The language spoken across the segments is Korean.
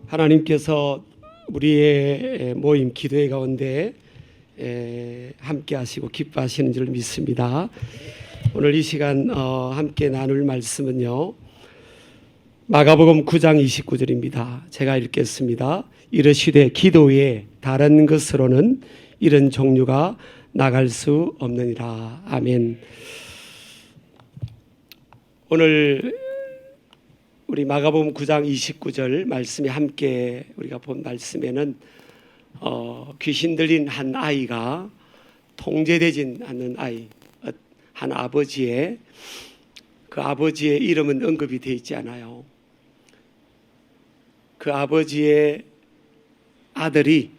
하나님께서 우리의 모임 기도회 가운데 함께 하시고 기뻐하시는 줄 믿습니다. 오늘 이 시간 함께 나눌 말씀은요, 마가복음 9장 29절입니다. 제가 읽겠습니다. 이르시되 기도 외에 다른 것으로는 이런 종류가 나갈 수 없느니라. 아멘. 오늘 우리 마가복음 9장 29절 말씀에 함께 우리가 본 말씀에는 귀신 들린 한 아이가 통제되지 않는 아이, 한 아버지의 그 아버지의 이름은 언급이 되어 있지 않아요. 그 아버지의 아들이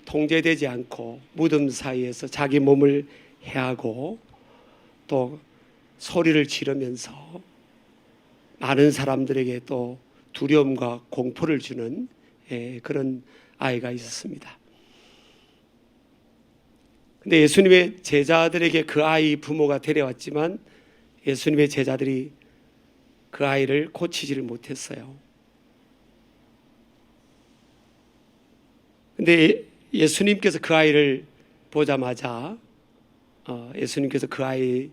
통제되지 않고 무덤 사이에서 자기 몸을 해하고 또 소리를 지르면서 많은 사람들에게 또 두려움과 공포를 주는 그런 아이가 있었습니다. 근데 예수님의 제자들에게 그 아이 부모가 데려왔지만 예수님의 제자들이 그 아이를 고치지를 못했어요. 근데 예수님께서 그 아이를 보자마자 예수님께서 그 아이를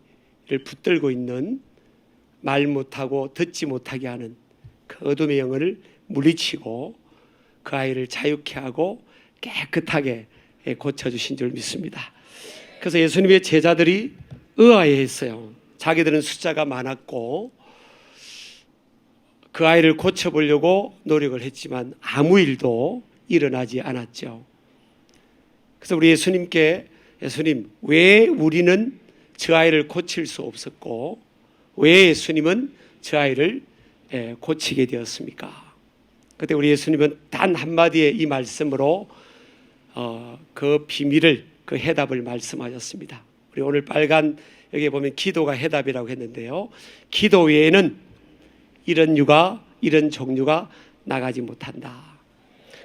붙들고 있는 말 못하고 듣지 못하게 하는 그 어둠의 영을 물리치고 그 아이를 자유케 하고 깨끗하게 고쳐주신 줄 믿습니다. 그래서 예수님의 제자들이 의아해했어요. 자기들은 숫자가 많았고 그 아이를 고쳐보려고 노력을 했지만 아무 일도 일어나지 않았죠. 그래서 우리 예수님께 예수님, 왜 우리는 저 아이를 고칠 수 없었고 왜 예수님은 저 아이를 고치게 되었습니까? 그때 우리 예수님은 단 한마디의 이 말씀으로 그 비밀을, 그 해답을 말씀하셨습니다. 우리 오늘 빨간 여기 보면 기도가 해답이라고 했는데요, 기도 외에는 이런 종류가 나가지 못한다.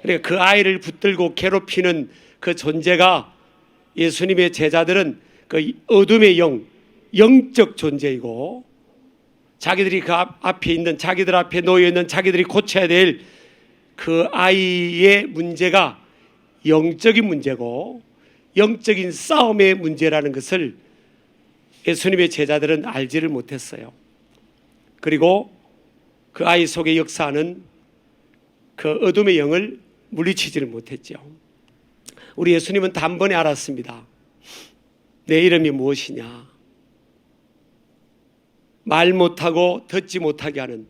그러니까 그 아이를 붙들고 괴롭히는 그 존재가 예수님의 제자들은 그 어둠의 영적 존재이고 자기들이 그 앞에 있는, 자기들 앞에 놓여 있는, 자기들이 고쳐야 될 그 아이의 문제가 영적인 문제고 영적인 싸움의 문제라는 것을 예수님의 제자들은 알지를 못했어요. 그리고 그 아이 속에 역사하는 그 어둠의 영을 물리치지를 못했죠. 우리 예수님은 단번에 알았습니다. 내 이름이 무엇이냐? 말 못하고 듣지 못하게 하는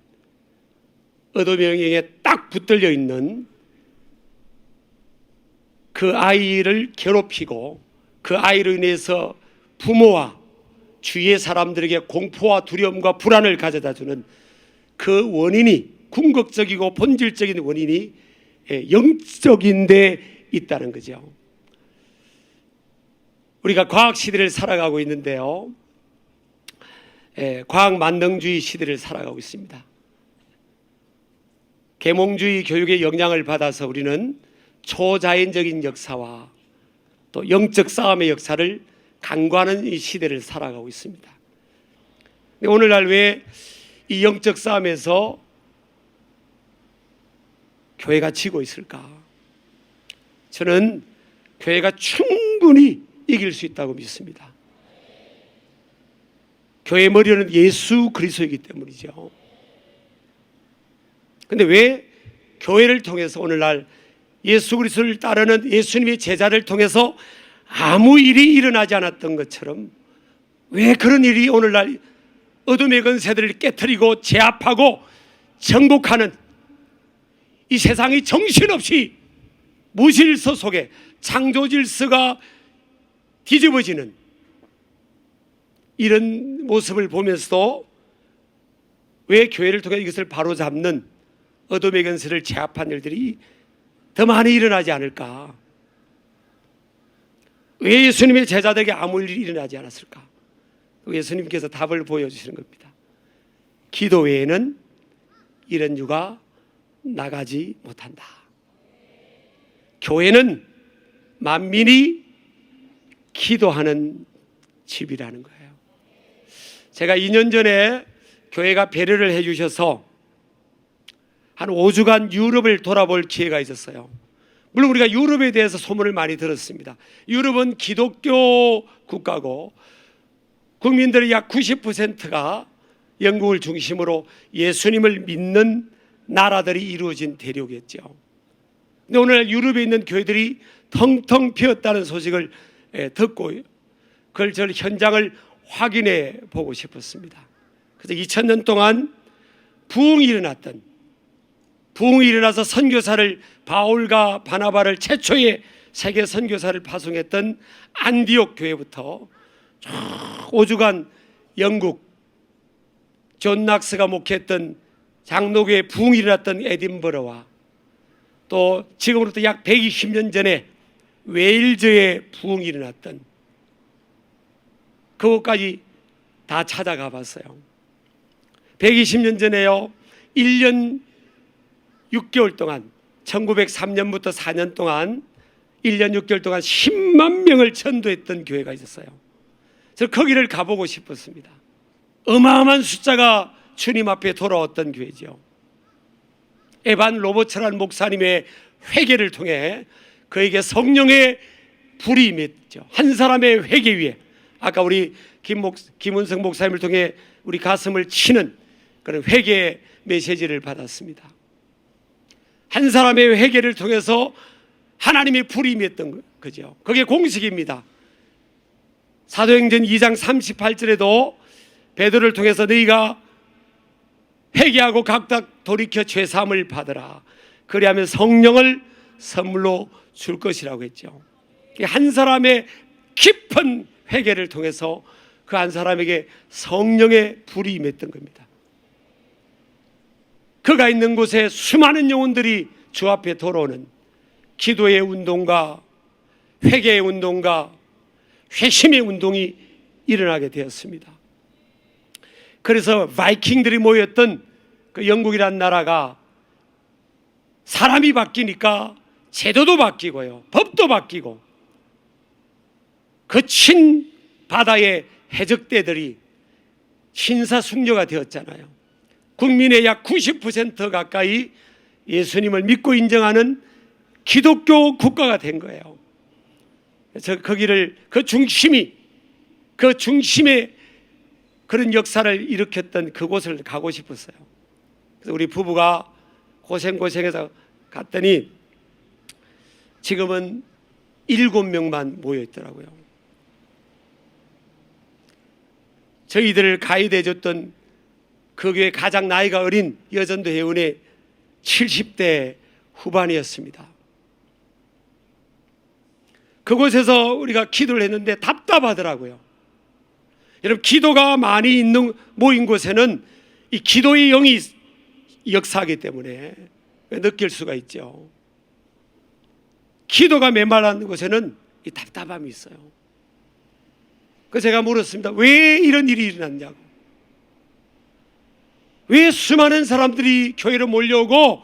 어둠의 영에 딱 붙들려 있는 그 아이를 괴롭히고 그 아이로 인해서 부모와 주위의 사람들에게 공포와 두려움과 불안을 가져다주는 그 원인이, 궁극적이고 본질적인 원인이 영적인 데 있다는 거죠. 우리가 과학 시대를 살아가고 있는데요, 과학 만능주의 시대를 살아가고 있습니다. 계몽주의 교육의 영향을 받아서 우리는 초자연적인 역사와 또 영적 싸움의 역사를 간과하는 이 시대를 살아가고 있습니다. 오늘날 왜 이 영적 싸움에서 교회가 지고 있을까? 저는 교회가 충분히 이길 수 있다고 믿습니다. 교회의 머리는 예수 그리스도이기 때문이죠. 그런데 왜 교회를 통해서 오늘날 예수 그리스도를 따르는 예수님의 제자를 통해서 아무 일이 일어나지 않았던 것처럼 왜 그런 일이 오늘날 어둠의 권세들을 깨트리고 제압하고 정복하는 이 세상이 정신없이 무질서 속에 창조 질서가 뒤집어지는 이런 모습을 보면서도 왜 교회를 통해 이것을 바로잡는 어둠의 권세를 제압한 일들이 더 많이 일어나지 않을까? 왜 예수님의 제자들에게 아무 일이 일어나지 않았을까? 예수님께서 답을 보여주시는 겁니다. 기도 외에는 이런 유가 나가지 못한다. 교회는 만민이 기도하는 집이라는 거예요. 제가 2년 전에 교회가 배려를 해주셔서 한 5주간 유럽을 돌아볼 기회가 있었어요. 물론 우리가 유럽에 대해서 소문을 많이 들었습니다. 유럽은 기독교 국가고 국민들의 약 90%가 영국을 중심으로 예수님을 믿는 나라들이 이루어진 대륙이었죠. 근데 오늘 유럽에 있는 교회들이 텅텅 비었다는 소식을 듣고 그걸 저 현장을 확인해 보고 싶었습니다. 그래서 2000년 동안 부흥이 일어나서 선교사를 바울과 바나바를 최초의 세계 선교사를 파송했던 안디옥 교회부터 쭉 5주간 영국 존 낙스가 목회했던 장로교회 부흥이 일어났던 에딘버러와 또 지금으로부터 약 120년 전에 웨일즈에 부흥이 일어났던 그곳까지 다 찾아가 봤어요. 120년 전에요, 1년 6개월 동안 1903년부터 4년 동안 1년 6개월 동안 10만 명을 전도했던 교회가 있었어요. 그래서 거기를 가보고 싶었습니다. 어마어마한 숫자가 주님 앞에 돌아왔던 교회죠. 에반 로버츠라는 목사님의 회개를 통해 그에게 성령의 불이 임했죠. 한 사람의 회개 위에 아까 우리 김은성 목사님을 통해 우리 가슴을 치는 그런 회개의 메시지를 받았습니다. 한 사람의 회개를 통해서 하나님의 불이 임했던 거죠. 그게 공식입니다. 사도행전 2장 38절에도 베드로를 통해서 너희가 회개하고 각각 돌이켜 죄사함을 받으라. 그리하면 성령을 선물로 줄 것이라고 했죠. 한 사람의 깊은 회개를 통해서 그 한 사람에게 성령의 불이 임했던 겁니다. 그가 있는 곳에 수많은 영혼들이 주 앞에 돌아오는 기도의 운동과 회개의 운동과 회심의 운동이 일어나게 되었습니다. 그래서 바이킹들이 모였던 그 영국이라는 나라가 사람이 바뀌니까 제도도 바뀌고요, 법도 바뀌고 거친 바다의 해적대들이 신사숙녀가 되었잖아요. 국민의 약 90% 가까이 예수님을 믿고 인정하는 기독교 국가가 된 거예요. 그래서 거기를 그 중심에 그런 역사를 일으켰던 그곳을 가고 싶었어요. 그래서 우리 부부가 고생해서 갔더니 지금은 7명만 모여 있더라고요. 저희들을 가이드해 줬던 그 교회 가장 나이가 어린 여전도 회원의 70대 후반이었습니다. 그곳에서 우리가 기도를 했는데 답답하더라고요. 여러분, 기도가 많이 모인 곳에는 이 기도의 영이 역사하기 때문에 느낄 수가 있죠. 기도가 메말랐는 곳에는 이 답답함이 있어요. 그래서 제가 물었습니다. 왜 이런 일이 일어났냐고. 왜 수많은 사람들이 교회로 몰려오고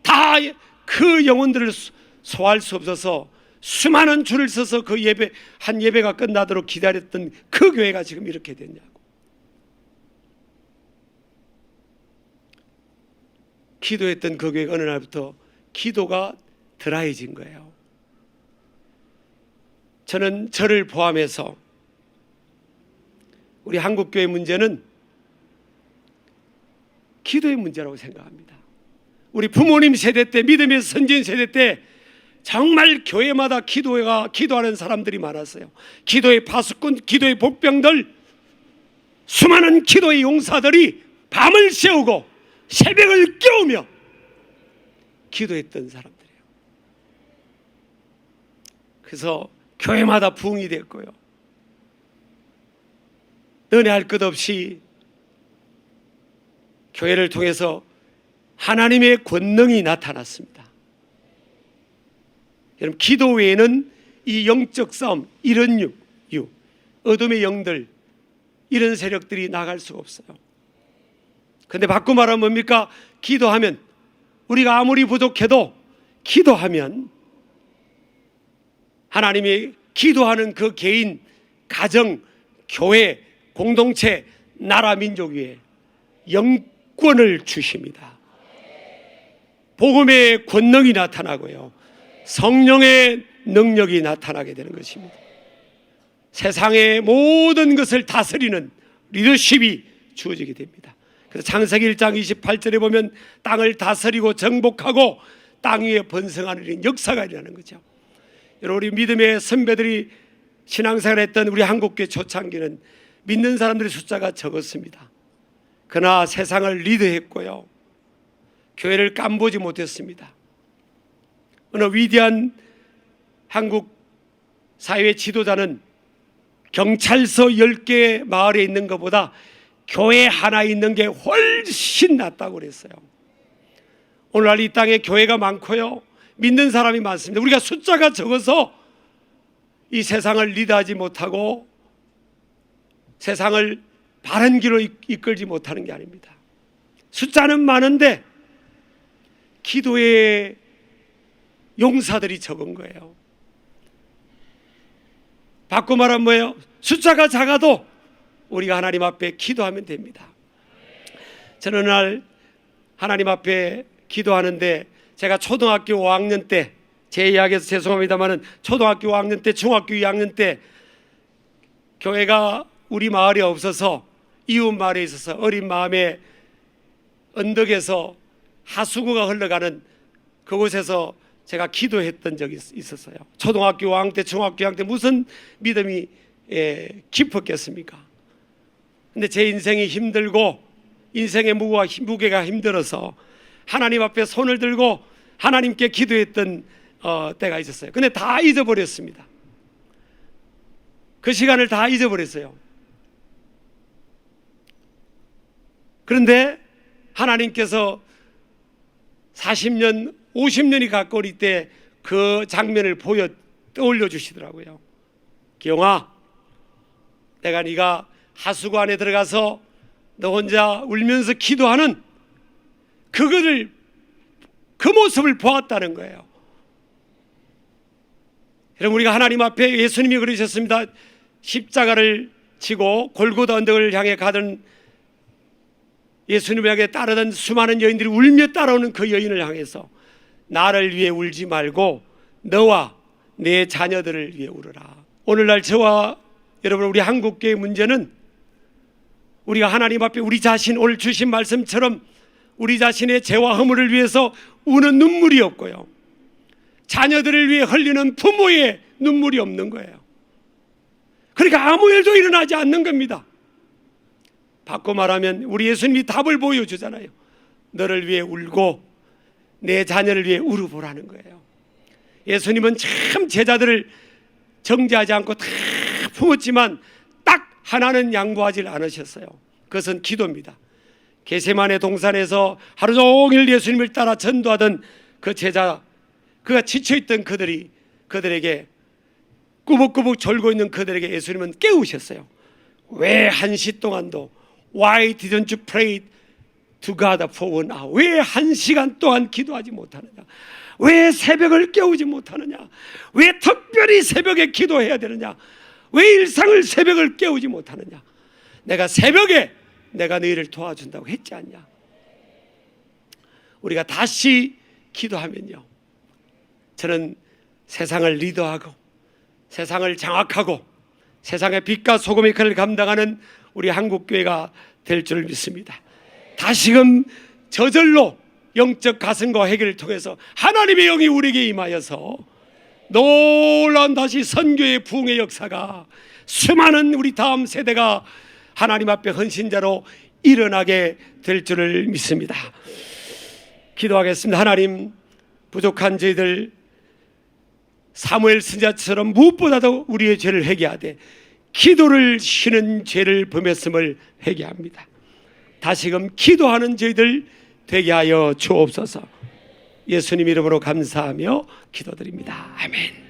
다 그 영혼들을 소화할 수 없어서 수많은 줄을 서서 그 한 예배가 끝나도록 기다렸던 그 교회가 지금 이렇게 됐냐고. 기도했던 그 교회가 어느 날부터 기도가 드라이해진 거예요. 저는 저를 포함해서 우리 한국교회 문제는 기도의 문제라고 생각합니다. 우리 부모님 세대 때, 믿음의 선진 세대 때 정말 교회마다 기도하는 사람들이 많았어요. 기도의 파수꾼, 기도의 복병들, 수많은 기도의 용사들이 밤을 새우고 새벽을 깨우며 기도했던 사람들이에요. 그래서 교회마다 부흥이 됐고요, 은혜할 것 없이 교회를 통해서 하나님의 권능이 나타났습니다. 여러분, 기도 외에는 이 영적 싸움, 이런 어둠의 영들, 이런 세력들이 나갈 수가 없어요. 그런데 바꿔 말하면 뭡니까? 기도하면, 우리가 아무리 부족해도 기도하면 하나님이 기도하는 그 개인, 가정, 교회, 공동체, 나라, 민족 위에 영권을 주십니다. 복음의 권능이 나타나고요, 성령의 능력이 나타나게 되는 것입니다. 세상의 모든 것을 다스리는 리더십이 주어지게 됩니다. 그래서 창세기 1장 28절에 보면 땅을 다스리고 정복하고 땅 위에 번성하는 역사가 일어나는 거죠. 여러분, 우리 믿음의 선배들이 신앙생활을 했던 우리 한국교회 초창기는 믿는 사람들의 숫자가 적었습니다. 그러나 세상을 리드했고요, 교회를 깜보지 못했습니다. 어느 위대한 한국 사회 지도자는 경찰서 10개 마을에 있는 것보다 교회 하나 있는 게 훨씬 낫다고 그랬어요. 오늘날 이 땅에 교회가 많고요, 믿는 사람이 많습니다. 우리가 숫자가 적어서 이 세상을 리드하지 못하고 세상을 바른 길로 이끌지 못하는 게 아닙니다. 숫자는 많은데 기도의 용사들이 적은 거예요. 바꿔 말하면 뭐예요? 숫자가 작아도 우리가 하나님 앞에 기도하면 됩니다. 저는 어느 날 하나님 앞에 기도하는데, 제가 초등학교 5학년 때, 제 이야기에서 죄송합니다만은 초등학교 5학년 때, 중학교 2학년 때 교회가 우리 마을에 없어서 이웃 마을에 있어서 어린 마음에 언덕에서 하수구가 흘러가는 그곳에서 제가 기도했던 적이 있었어요. 초등학교 5학년 때, 중학교 2학년 때 무슨 믿음이 깊었겠습니까? 근데 제 인생이 힘들고 인생의 무게가 힘들어서 하나님 앞에 손을 들고 하나님께 기도했던 때가 있었어요. 근데 다 잊어버렸습니다. 그 시간을 다 잊어버렸어요. 그런데 하나님께서 40년, 50년이 가까울 때 그 장면을 떠올려 주시더라고요. 기영아, 내가 네가 하수구 안에 들어가서 너 혼자 울면서 기도하는 그 모습을 보았다는 거예요. 여러분, 우리가 하나님 앞에, 예수님이 그러셨습니다. 십자가를 지고 골고다 언덕을 향해 가던 예수님에게 따르던 수많은 여인들이 울며 따라오는 그 여인을 향해서 나를 위해 울지 말고 너와 내 자녀들을 위해 울어라. 오늘날 저와 여러분, 우리 한국교회의 문제는 우리가 하나님 앞에 우리 자신, 오늘 주신 말씀처럼 우리 자신의 죄와 허물을 위해서 우는 눈물이 없고요, 자녀들을 위해 흘리는 부모의 눈물이 없는 거예요. 그러니까 아무 일도 일어나지 않는 겁니다. 바꿔 말하면 우리 예수님이 답을 보여주잖아요. 너를 위해 울고 내 자녀를 위해 울어보라는 거예요. 예수님은 참 제자들을 정죄하지 않고 다 품었지만 딱 하나는 양보하지 않으셨어요. 그것은 기도입니다. 겟세마네 동산에서 하루 종일 예수님을 따라 전도하던 그 제자, 그가 지쳐있던 그들에게 꾸벅꾸벅 졸고 있는 그들에게 예수님은 깨우셨어요. 왜 1시 동안도 Why didn't you pray to God for an hour? 왜 1시간 동안 기도하지 못하느냐? 왜 새벽을 깨우지 못하느냐? 왜 특별히 새벽에 기도해야 되느냐? 왜 일상을 새벽을 깨우지 못하느냐? 내가 새벽에 내가 너희를 도와준다고 했지 않냐? 우리가 다시 기도하면요, 저는 세상을 리더하고 세상을 장악하고 세상의 빛과 소금의 역할을 감당하는 우리 한국교회가 될 줄 믿습니다. 다시금 저절로 영적 가슴과 회개를 통해서 하나님의 영이 우리에게 임하여서 놀라운 다시 선교의 부흥의 역사가 수많은 우리 다음 세대가 하나님 앞에 헌신자로 일어나게 될 줄을 믿습니다. 기도하겠습니다. 하나님, 부족한 저희들 사무엘 선지자처럼 무엇보다도 우리의 죄를 회개하되 기도를 쉬는 죄를 범했음을 회개합니다. 다시금 기도하는 저희들 되게 하여 주옵소서. 예수님 이름으로 감사하며 기도드립니다. 아멘.